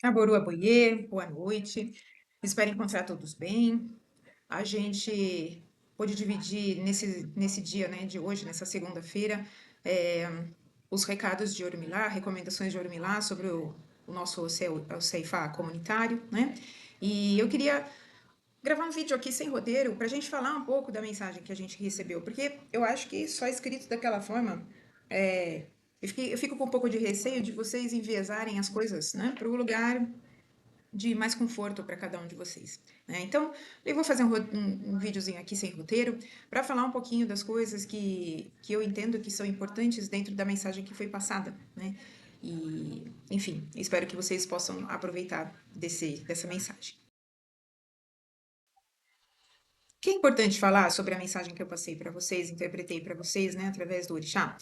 Aboru Aboiê, boa noite. Espero encontrar todos bem. A gente pôde dividir nesse dia, né, de hoje, nessa segunda-feira, os recados de Orumilá, recomendações de Orumilá sobre o nosso o Ceifá comunitário, né? E eu queria gravar um vídeo aqui sem roteiro para a gente falar um pouco da mensagem que a gente recebeu, porque eu acho que só escrito daquela forma, eu fico com um pouco de receio de vocês enviesarem as coisas, né, para o lugar de mais conforto para cada um de vocês, né? Então, eu vou fazer um videozinho aqui sem roteiro para falar um pouquinho das coisas que eu entendo que são importantes dentro da mensagem que foi passada, né? E, enfim, espero que vocês possam aproveitar dessa mensagem. O que é importante falar sobre a mensagem que eu passei para vocês, interpretei para vocês, né, através do orixá,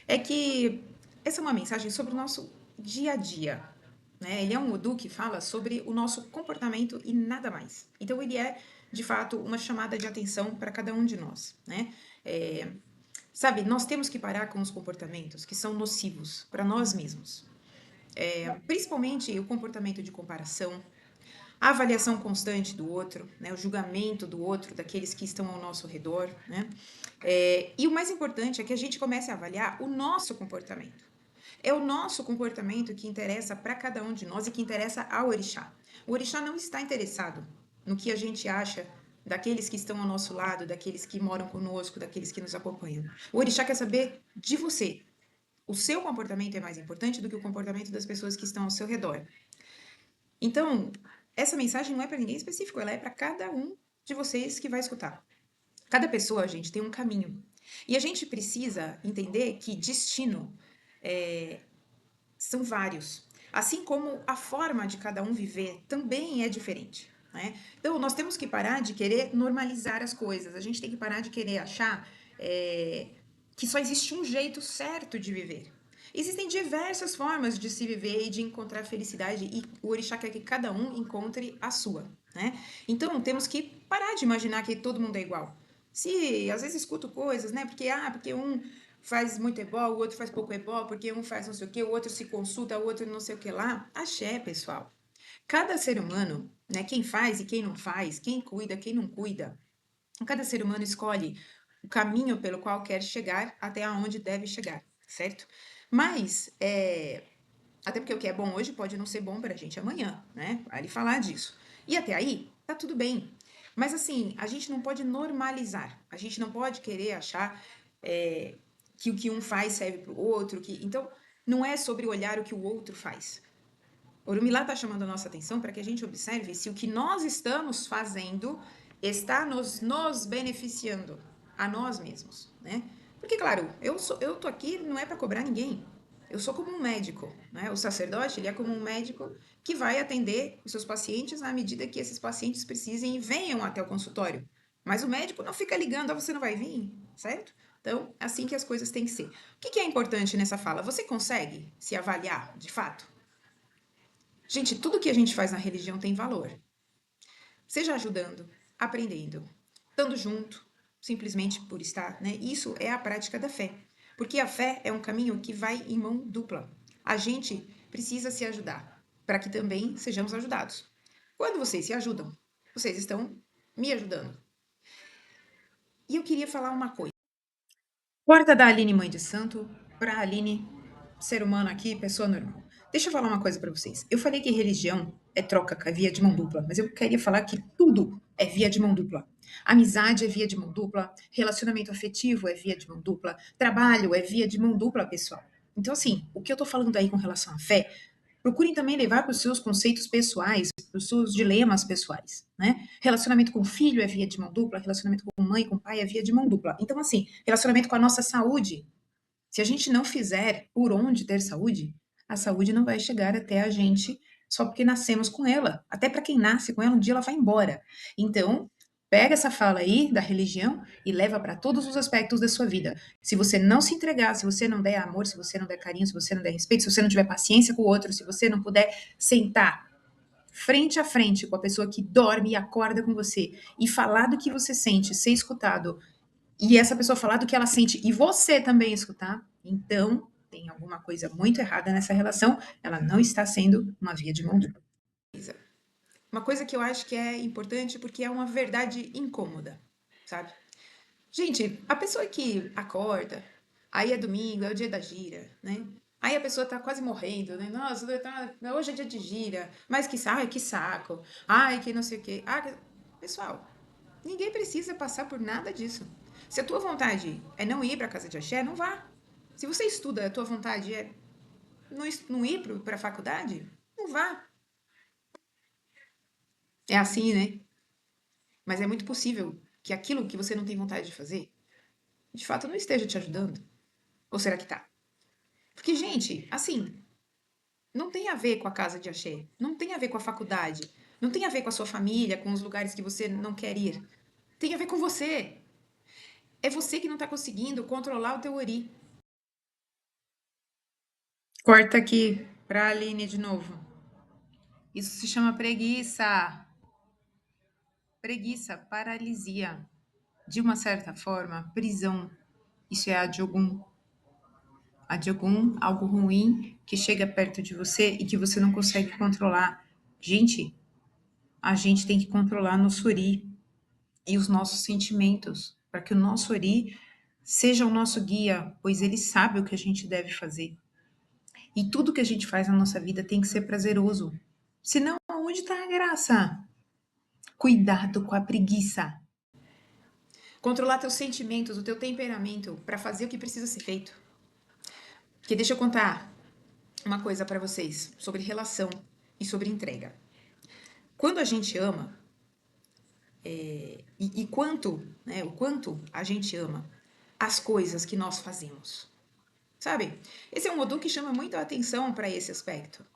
é que essa é uma mensagem sobre o nosso dia a dia, né? Ele é um Odu que fala sobre o nosso comportamento e nada mais. Então ele é, de fato, uma chamada de atenção para cada um de nós, né? Sabe, nós temos que parar com os comportamentos que são nocivos para nós mesmos. Principalmente o comportamento de comparação, a avaliação constante do outro, né, o julgamento do outro, daqueles que estão ao nosso redor, né? E o mais importante é que a gente comece a avaliar o nosso comportamento. É o nosso comportamento que interessa para cada um de nós e que interessa ao orixá. O orixá não está interessado no que a gente acha daqueles que estão ao nosso lado, daqueles que moram conosco, daqueles que nos acompanham. O orixá quer saber de você. O seu comportamento é mais importante do que o comportamento das pessoas que estão ao seu redor. Então, essa mensagem não é para ninguém específico, ela é para cada um de vocês que vai escutar. Cada pessoa, gente, tem um caminho. E a gente precisa entender que destino são vários. Assim como a forma de cada um viver também é diferente. Né? Então, nós temos que parar de querer normalizar as coisas. A gente tem que parar de querer achar que só existe um jeito certo de viver. Existem diversas formas de se viver e de encontrar felicidade, e o orixá quer que cada um encontre a sua, né? Então, temos que parar de imaginar que todo mundo é igual. Se às vezes escuto coisas, né? Porque um faz muito ebó, o outro faz pouco ebó, porque um faz não sei o que, o outro se consulta, o outro não sei o que lá. Axé, pessoal. Cada ser humano, né? Quem faz e quem não faz, quem cuida, quem não cuida, cada ser humano escolhe o caminho pelo qual quer chegar até aonde deve chegar, certo? Mas, até porque o que é bom hoje pode não ser bom para a gente amanhã, né? Vale falar disso. E até aí, tá tudo bem. Mas assim, a gente não pode normalizar. A gente não pode querer achar que o que um faz serve para o outro. Então, não é sobre olhar o que o outro faz. Orumilá está chamando a nossa atenção para que a gente observe se o que nós estamos fazendo está nos beneficiando a nós mesmos, né? Porque, claro, eu tô aqui não é para cobrar ninguém. Eu sou como um médico, né? O sacerdote, ele é como um médico que vai atender os seus pacientes à medida que esses pacientes precisem e venham até o consultório. Mas o médico não fica ligando, você não vai vir, certo? Então, assim que as coisas têm que ser. O que é importante nessa fala? Você consegue se avaliar, de fato? Gente, tudo que a gente faz na religião tem valor. Seja ajudando, aprendendo, estando junto, simplesmente por estar, né? Isso é a prática da fé. Porque a fé é um caminho que vai em mão dupla. A gente precisa se ajudar para que também sejamos ajudados. Quando vocês se ajudam, vocês estão me ajudando. E eu queria falar uma coisa. Corta da Aline Mãe de Santo para Aline, ser humano aqui, pessoa normal. Deixa eu falar uma coisa para vocês. Eu falei que religião é troca, é via de mão dupla, mas eu queria falar que tudo é via de mão dupla. Amizade é via de mão dupla, relacionamento afetivo é via de mão dupla, trabalho é via de mão dupla, pessoal. Então, assim, o que eu tô falando aí com relação à fé, procurem também levar para os seus conceitos pessoais, para os seus dilemas pessoais, né? Relacionamento com filho é via de mão dupla, relacionamento com mãe, com pai é via de mão dupla. Então, assim, relacionamento com a nossa saúde. Se a gente não fizer por onde ter saúde, a saúde não vai chegar até a gente só porque nascemos com ela. Até para quem nasce com ela, um dia ela vai embora. Então, pega essa fala aí da religião e leva para todos os aspectos da sua vida. Se você não se entregar, se você não der amor, se você não der carinho, se você não der respeito, se você não tiver paciência com o outro, se você não puder sentar frente a frente com a pessoa que dorme e acorda com você e falar do que você sente, ser escutado, e essa pessoa falar do que ela sente e você também escutar, então tem alguma coisa muito errada nessa relação, ela não está sendo uma via de mão dupla. Uma coisa que eu acho que é importante porque é uma verdade incômoda, sabe? Gente, a pessoa que acorda, aí é domingo, é o dia da gira, né? Aí a pessoa tá quase morrendo, né? Nossa, hoje é dia de gira, mas ai, que saco, ai, que não sei o quê. Pessoal, ninguém precisa passar por nada disso. Se a tua vontade é não ir pra casa de axé, não vá. Se você estuda, a tua vontade é não ir pra faculdade, não vá. É assim, né? Mas é muito possível que aquilo que você não tem vontade de fazer, de fato, não esteja te ajudando. Ou será que tá? Porque, gente, assim, não tem a ver com a casa de axé, não tem a ver com a faculdade, não tem a ver com a sua família, com os lugares que você não quer ir. Tem a ver com você. É você que não tá conseguindo controlar o teu ori. Corta aqui pra Aline de novo. Isso se chama preguiça. Preguiça, paralisia. De uma certa forma, prisão. Isso é Adiogun. Adiogun, algo ruim que chega perto de você e que você não consegue controlar. Gente, a gente tem que controlar nosso ori e os nossos sentimentos, para que o nosso ori seja o nosso guia, pois ele sabe o que a gente deve fazer. E tudo que a gente faz na nossa vida tem que ser prazeroso. Senão, onde está a graça? Cuidado com a preguiça. Controlar teus sentimentos, o teu temperamento, para fazer o que precisa ser feito. Porque deixa eu contar uma coisa para vocês sobre relação e sobre entrega. Quando a gente ama, e quanto, né, o quanto a gente ama as coisas que nós fazemos. Sabe? Esse é um modul que chama muito a atenção para esse aspecto.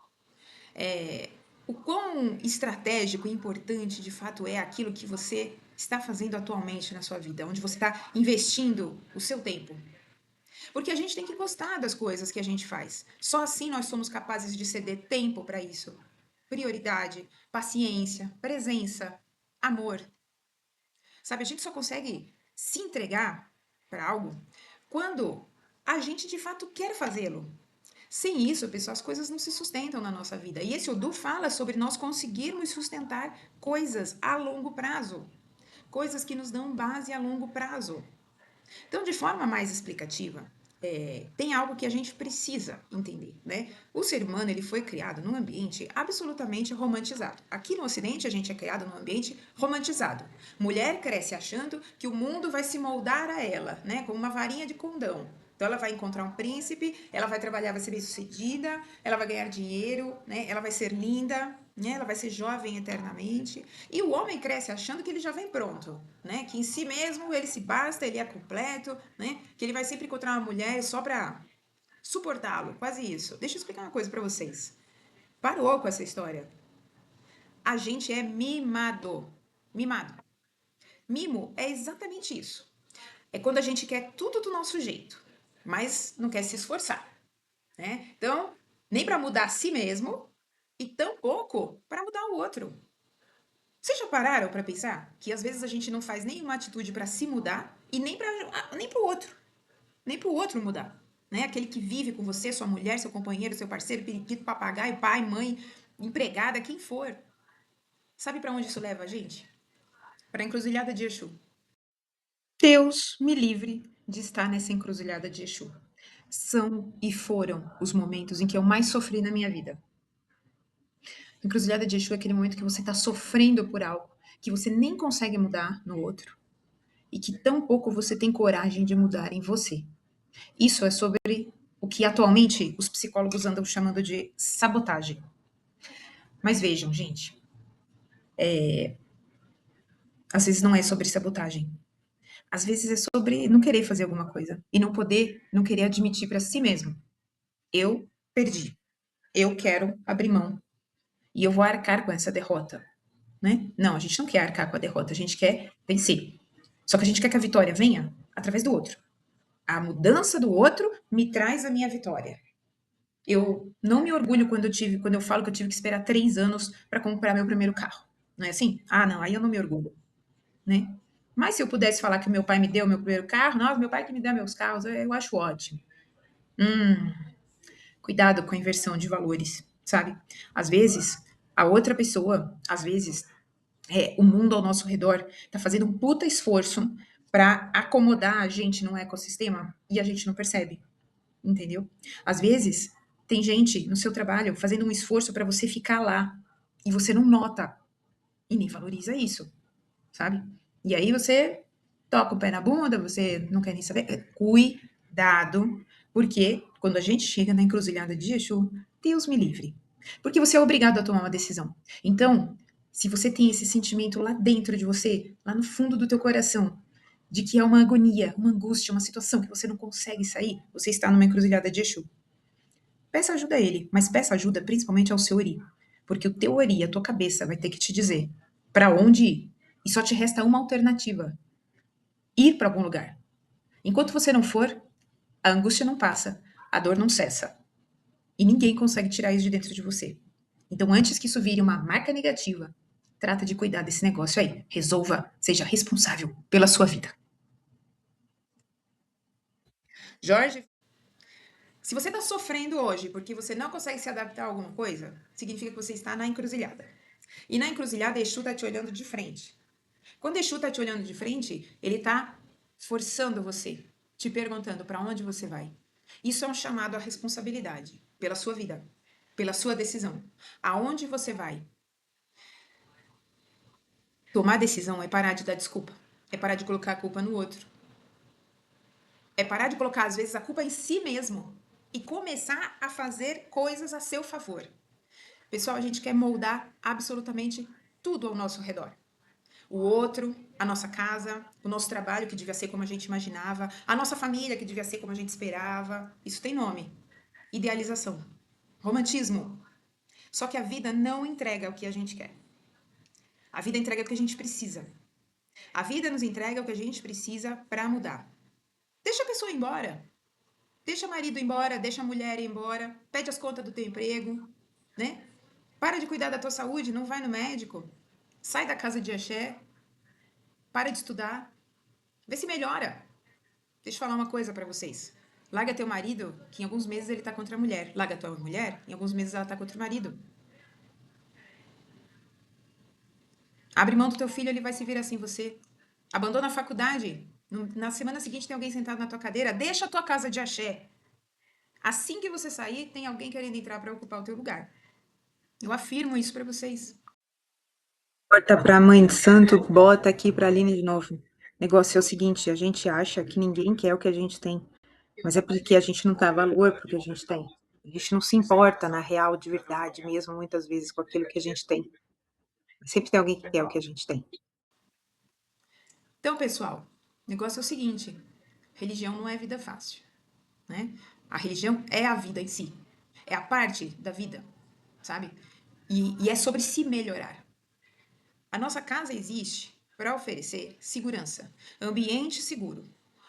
O quão estratégico e importante de fato é aquilo que você está fazendo atualmente na sua vida, onde você está investindo o seu tempo. Porque a gente tem que gostar das coisas que a gente faz. Só assim nós somos capazes de ceder tempo para isso. Prioridade, paciência, presença, amor. Sabe, a gente só consegue se entregar para algo quando a gente de fato quer fazê-lo. Sem isso, pessoal, as coisas não se sustentam na nossa vida. E esse Odu fala sobre nós conseguirmos sustentar coisas a longo prazo. Coisas que nos dão base a longo prazo. Então, de forma mais explicativa, tem algo que a gente precisa entender, né? O ser humano ele foi criado num ambiente absolutamente romantizado. Aqui no Ocidente a gente é criado num ambiente romantizado. Mulher cresce achando que o mundo vai se moldar a ela, né? Como uma varinha de condão. Então ela vai encontrar um príncipe, ela vai trabalhar, vai ser bem-sucedida, ela vai ganhar dinheiro, né? Ela vai ser linda, né? Ela vai ser jovem eternamente. E o homem cresce achando que ele já vem pronto, né? Que em si mesmo ele se basta, ele é completo, né? Que ele vai sempre encontrar uma mulher só para suportá-lo, quase isso. Deixa eu explicar uma coisa para vocês. Parou com essa história. A gente é mimado. Mimado. Mimo é exatamente isso. É quando a gente quer tudo do nosso jeito, mas não quer se esforçar, né? Então, nem para mudar a si mesmo e tampouco para mudar o outro. Vocês já pararam para pensar que às vezes a gente não faz nenhuma atitude para se mudar e nem para o outro, nem para o outro mudar, né? Aquele que vive com você, sua mulher, seu companheiro, seu parceiro, periquito, papagaio, pai, mãe, empregada, quem for. Sabe para onde isso leva a gente? Para a encruzilhada de Exu. Deus me livre de estar nessa encruzilhada de Exu. São e foram os momentos em que eu mais sofri na minha vida. Encruzilhada de Exu é aquele momento que você está sofrendo por algo que você nem consegue mudar no outro e que tão pouco você tem coragem de mudar em você. Isso é sobre o que atualmente os psicólogos andam chamando de sabotagem. Mas vejam, gente, às vezes não é sobre sabotagem. Às vezes é sobre não querer fazer alguma coisa e não poder, não querer admitir para si mesmo. Eu perdi. Eu quero abrir mão e eu vou arcar com essa derrota, né? Não, a gente não quer arcar com a derrota, a gente quer vencer. Só que a gente quer que a vitória venha através do outro. A mudança do outro me traz a minha vitória. Eu não me orgulho quando eu falo que eu tive que esperar 3 anos para comprar meu primeiro carro. Não é assim? Ah, não, aí eu não me orgulho, né? Mas se eu pudesse falar que meu pai me deu meu primeiro carro, nossa, meu pai que me dá meus carros, eu acho ótimo. Cuidado com a inversão de valores, sabe? Às vezes, A outra pessoa, às vezes, o mundo ao nosso redor tá fazendo um puta esforço para acomodar a gente num ecossistema e a gente não percebe, entendeu? Às vezes, tem gente no seu trabalho fazendo um esforço para você ficar lá e você não nota e nem valoriza isso, sabe? E aí você toca o pé na bunda, você não quer nem saber. Cuidado, porque quando a gente chega na encruzilhada de Exu, Deus me livre. Porque você é obrigado a tomar uma decisão. Então, se você tem esse sentimento lá dentro de você, lá no fundo do teu coração, de que é uma agonia, uma angústia, uma situação que você não consegue sair, você está numa encruzilhada de Exu. Peça ajuda a ele, mas peça ajuda principalmente ao seu Ori. Porque o teu Ori, a tua cabeça, vai ter que te dizer para onde ir. E só te resta uma alternativa: ir para algum lugar. Enquanto você não for, a angústia não passa, a dor não cessa. E ninguém consegue tirar isso de dentro de você. Então, antes que isso vire uma marca negativa, trata de cuidar desse negócio aí. Resolva, seja responsável pela sua vida. Jorge, se você está sofrendo hoje porque você não consegue se adaptar a alguma coisa, significa que você está na encruzilhada. E na encruzilhada, Exu está te olhando de frente. Quando Exu está te olhando de frente, ele está forçando você, te perguntando para onde você vai. Isso é um chamado à responsabilidade pela sua vida, pela sua decisão. Aonde você vai? Tomar decisão é parar de dar desculpa, é parar de colocar a culpa no outro, é parar de colocar às vezes a culpa em si mesmo e começar a fazer coisas a seu favor. Pessoal, a gente quer moldar absolutamente tudo ao nosso redor. O outro, a nossa casa, o nosso trabalho que devia ser como a gente imaginava, a nossa família que devia ser como a gente esperava. Isso tem nome: idealização, romantismo. Só que a vida não entrega o que a gente quer. A vida entrega o que a gente precisa. A vida nos entrega o que a gente precisa para mudar. Deixa a pessoa ir embora. Deixa o marido ir embora, deixa a mulher ir embora, pede as contas do teu emprego, né? Para de cuidar da tua saúde, não vai no médico. Sai da casa de axé, para de estudar, vê se melhora. Deixa eu falar uma coisa pra vocês. Larga teu marido, que em alguns meses ele tá contra a mulher. Larga tua mulher, em alguns meses ela tá contra o marido. Abre mão do teu filho, ele vai se virar sem você. Abandona a faculdade. Na semana seguinte tem alguém sentado na tua cadeira. Deixa a tua casa de axé. Assim que você sair, tem alguém querendo entrar pra ocupar o teu lugar. Eu afirmo isso pra vocês. Corta pra mãe de santo, bota aqui pra Aline de novo. O negócio é o seguinte, a gente acha que ninguém quer o que a gente tem. Mas é porque a gente não dá valor pro que a gente tem. A gente não se importa, na real, de verdade mesmo, muitas vezes, com aquilo que a gente tem. Sempre tem alguém que quer o que a gente tem. Então, pessoal, o negócio é o seguinte: religião não é vida fácil, né? A religião é a vida em si. É a parte da vida, sabe? E é sobre se melhorar. A nossa casa existe para oferecer segurança, ambiente seguro.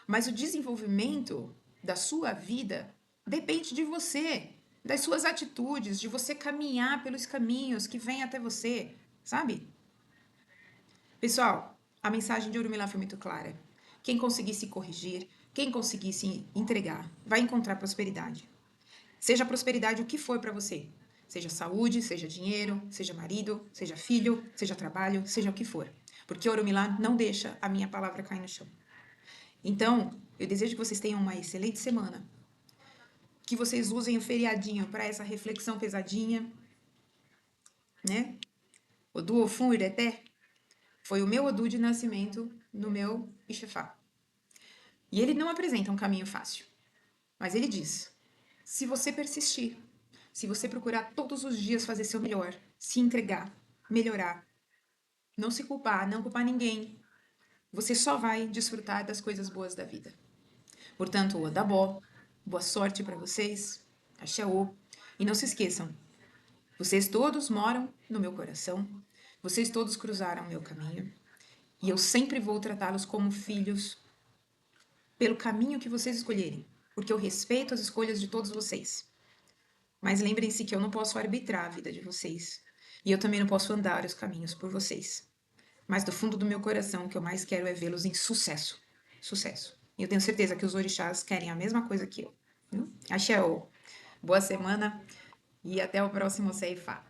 Mas o desenvolvimento da sua vida depende de você, das suas atitudes, de você caminhar pelos caminhos que vêm até você, sabe? Pessoal, a mensagem de Urumilá foi muito clara. Quem conseguir se corrigir, quem conseguir se entregar, vai encontrar prosperidade. Seja prosperidade o que for para você. Seja saúde, seja dinheiro, seja marido, seja filho, seja trabalho, seja o que for. Porque Orumilá não deixa a minha palavra cair no chão. Então, eu desejo que vocês tenham uma excelente semana. Que vocês usem o feriadinho para essa reflexão pesadinha, né? Odu Ofun Ireté foi o meu Odu de nascimento no meu Ixefá. E ele não apresenta um caminho fácil. Mas ele diz: se você persistir, se você procurar todos os dias fazer seu melhor, se entregar, melhorar, não se culpar, não culpar ninguém, você só vai desfrutar das coisas boas da vida. Portanto, Odabó, boa sorte para vocês, Axaô. E não se esqueçam, vocês todos moram no meu coração, vocês todos cruzaram o meu caminho, e eu sempre vou tratá-los como filhos pelo caminho que vocês escolherem, porque eu respeito as escolhas de todos vocês. Mas lembrem-se que eu não posso arbitrar a vida de vocês. E eu também não posso andar os caminhos por vocês. Mas do fundo do meu coração, o que eu mais quero é vê-los em sucesso. Sucesso. E eu tenho certeza que os orixás querem a mesma coisa que eu. Axé, boa semana e até o próximo Ceifá.